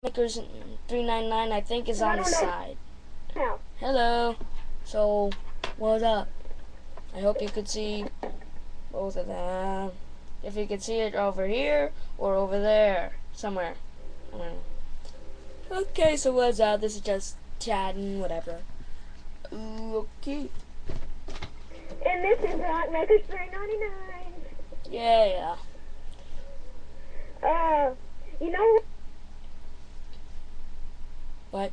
Makers 399 I think is on the side. How? Hello. So, what's up? I hope you could see both of them. If you could see it over here or over there, somewhere. I don't know. Okay, so what's up? This is just chatting, whatever. Okay. And this is Hot Makers 399. Yeah. You know What?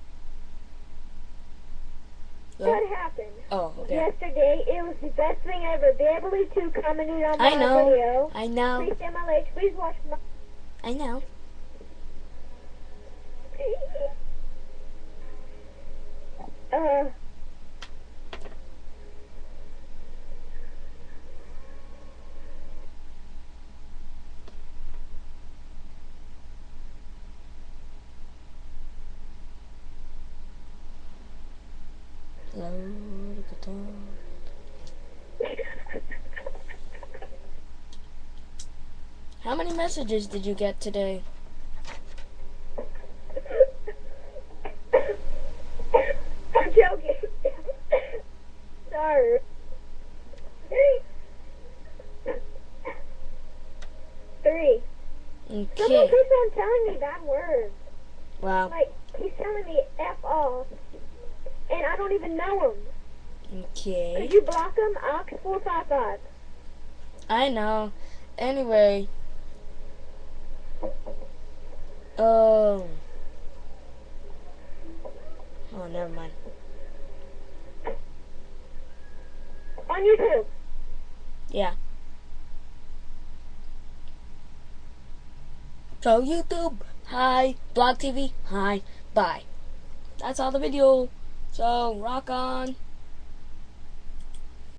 what happened? Oh, okay. Yesterday, it was the best thing ever. Beverly 2 commented on my I know. video. I know. Please stand my legs. Please watch my... I know. How many messages did you get today? I'm joking. Sorry. Three. Someone Okay. keeps on telling me bad words. Wow. Like, he's telling me F off. And I don't even know him. Okay. Could you block him? Ox455. I know. Anyway. Oh, never mind. On YouTube. Yeah. So YouTube, hi. Blog TV, hi. Bye. That's all the video. So rock on.